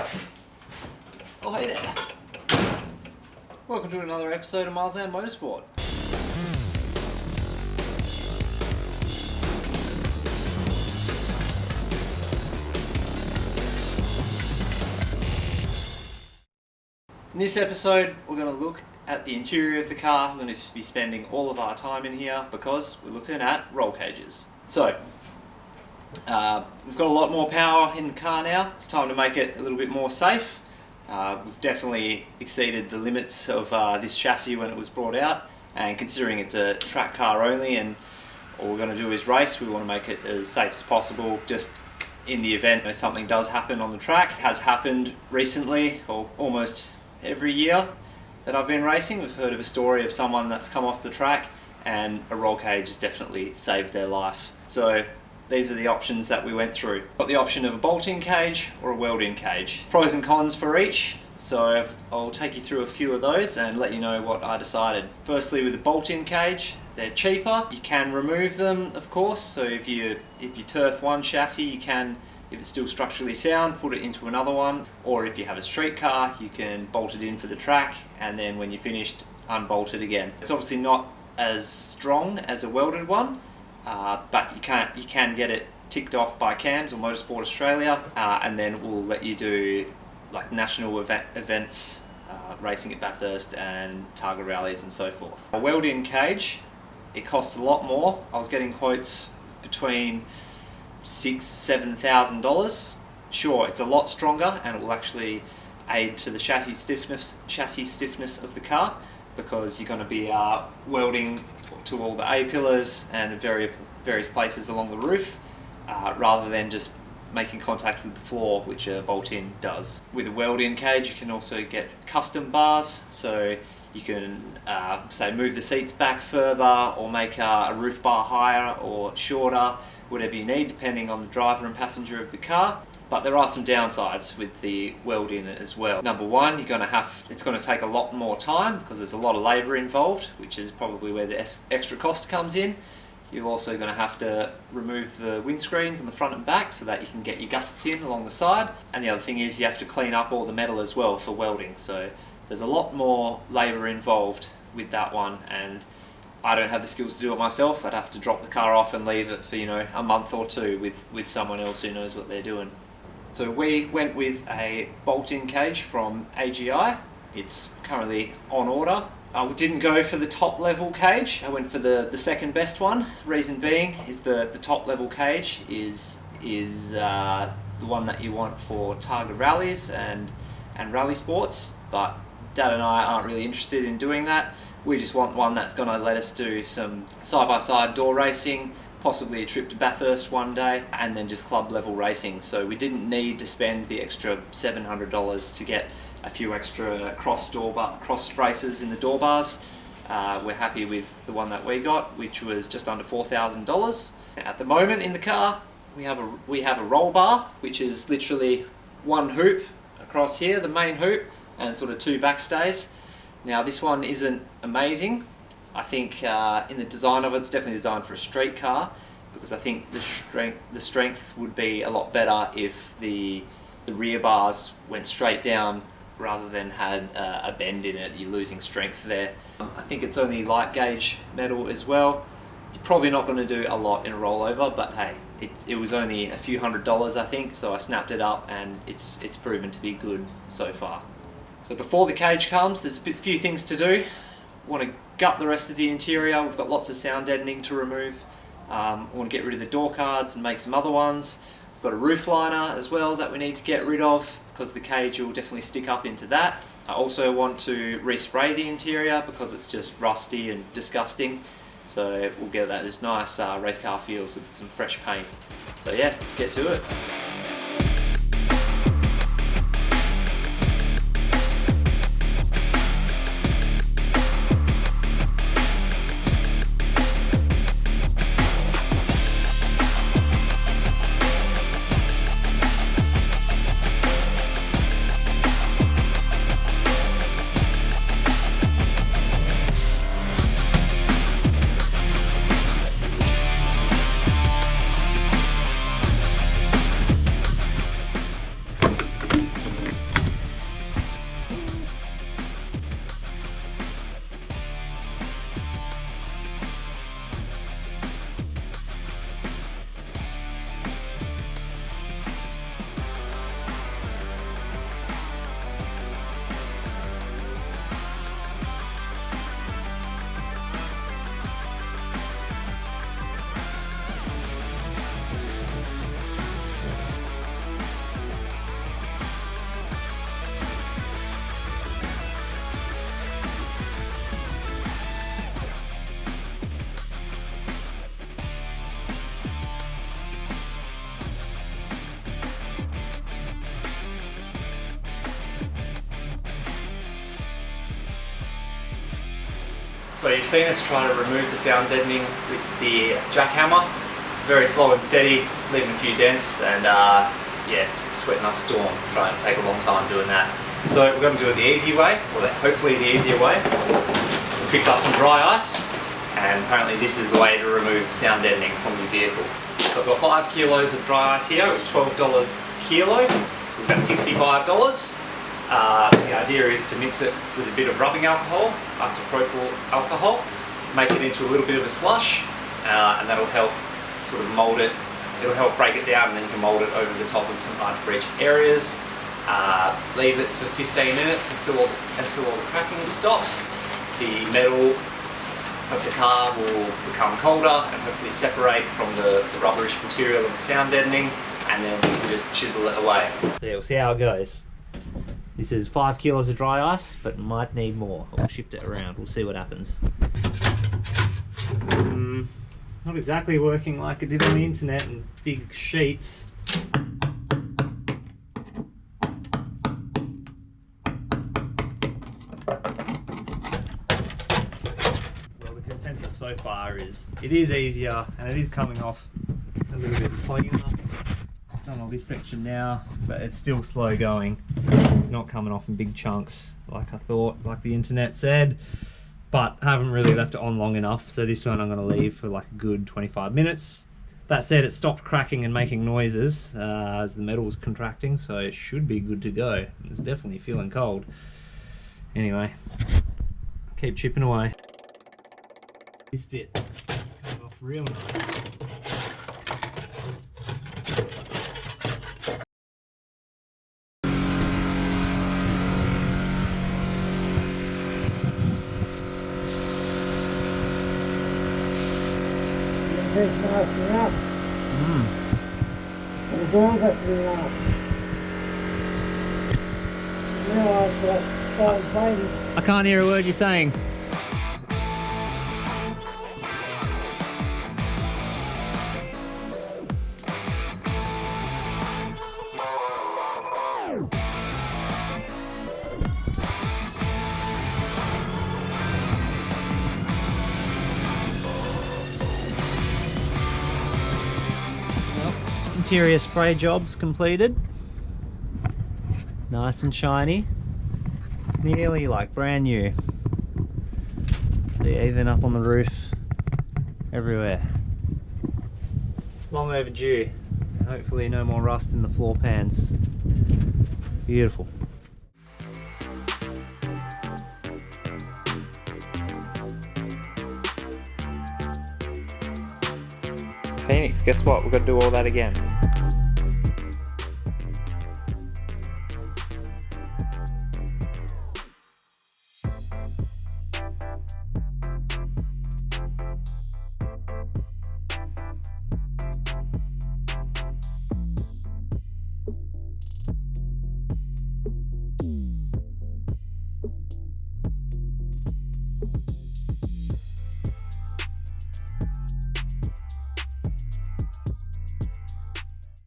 Oh, hey there. Welcome to another episode of Marsland Motorsport. In this episode, we're going to look at the interior of the car. We're going to be spending all of our time in here because we're looking at roll cages. So, we've got a lot more power in the car now. It's time to make it a little bit more safe. We've definitely exceeded the limits of this chassis when it was brought out, and considering it's a track car only and all we're going to do is race, we want to make it as safe as possible just in the event that something does happen on the track. It has happened recently, or almost every year that I've been racing. We've heard of a story of someone that's come off the track and a roll cage has definitely saved their life. So these are the options that we went through. Got the option of a bolt-in cage or a weld-in cage. Pros and cons for each, so I'll take you through a few of those and let you know what I decided. Firstly, with the bolt-in cage, they're cheaper. You can remove them, of course, so if you turf one chassis, you can, if it's still structurally sound, put it into another one, or if you have a street car, you can bolt it in for the track and then when you're finished, unbolt it again. It's obviously not as strong as a welded one, but you can get it ticked off by CAMS or Motorsport Australia, and then we'll let you do like national events, racing at Bathurst and Targa rallies and so forth. A weld-in cage, it costs a lot more. I was getting quotes between $6,000–7,000. Sure, it's a lot stronger and it will actually aid to the chassis stiffness of the car, because you're going to be welding to all the A-pillars and various places along the roof, rather than just making contact with the floor, which a bolt-in does. With a weld-in cage, you can also get custom bars, so you can say move the seats back further or make a roof bar higher or shorter, whatever you need, depending on the driver and passenger of the car. But there are some downsides with the weld-in as well. Number one, it's going to take a lot more time because there's a lot of labour involved, which is probably where the extra cost comes in. You're also going to have to remove the windscreens on the front and back so that you can get your gussets in along the side. And the other thing is you have to clean up all the metal as well for welding. So there's a lot more labour involved with that one, and I don't have the skills to do it myself. I'd have to drop the car off and leave it for a month or two with someone else who knows what they're doing. So we went with a bolt-in cage from AGI. It's currently on order. I didn't go for the top level cage. I went for the second best one. Reason being is the top level cage is the one that you want for Targa rallies and rally sports, but Dad and I aren't really interested in doing that. We just want one that's going to let us do some side-by-side door racing, possibly a trip to Bathurst one day, and then just club level racing. So we didn't need to spend the extra $700 to get a few extra cross braces in the door bars. We're happy with the one that we got, which was just under $4,000. At the moment in the car, we have a roll bar, which is literally one hoop across here, the main hoop, and sort of two backstays. Now this one isn't amazing. I think in the design of it, it's definitely designed for a street car, because I think the strength would be a lot better if the rear bars went straight down rather than had a bend in it. You're losing strength there. I think it's only light gauge metal as well. It's probably not going to do a lot in a rollover, but hey, it was only a few $100s I think, so I snapped it up and it's proven to be good so far. So before the cage comes, there's a few things to do. Want to gut the rest of the interior. We've got lots of sound deadening to remove. I want to get rid of the door cards and make some other ones. We've got a roof liner as well that we need to get rid of, because the cage will definitely stick up into that. I also want to respray the interior because it's just rusty and disgusting. So we'll get that as nice race car feels with some fresh paint. So yeah, let's get to it. So you've seen us try to remove the sound deadening with the jackhammer. Very slow and steady, leaving a few dents, and yes, sweating up a storm. Trying to take a long time doing that. So we're going to do it the easy way, or hopefully the easier way. We picked up some dry ice, and apparently this is the way to remove sound deadening from your vehicle. So I've got 5 kilos of dry ice here. It was $12 a kilo, so it's about $65. The idea is to mix it with a bit of rubbing alcohol, isopropyl alcohol, make it into a little bit of a slush, and that'll help sort of mould it. It'll help break it down, and then you can mould it over the top of some hard to reach areas. Leave it for 15 minutes until all the cracking stops. The metal of the car will become colder and hopefully separate from the rubberish material of the sound deadening, and then you can just chisel it away. So yeah, we'll see how it goes. This is 5 kilos of dry ice, but might need more. I'll shift it around, we'll see what happens. Not exactly working like it did on the internet in big sheets. Well, the consensus so far is it is easier and it is coming off a little bit cleaner. Done all this section now, but it's still slow going. It's not coming off in big chunks like I thought, like the internet said, but I haven't really left it on long enough, so this one I'm going to leave for like a good 25 minutes. That said, it stopped cracking and making noises as the metal was contracting, so it should be good to go. It's definitely feeling cold. Anyway, keep chipping away. This bit coming off real nice. It's nice enough. And the ground has to be nice. Now I've got fine babies. I can't hear a word you're saying. Interior spray jobs completed. Nice and shiny. Nearly like brand new. They're even up on the roof. Everywhere. Long overdue. Hopefully no more rust in the floor pans. Beautiful. Phoenix, guess what? We've got to do all that again.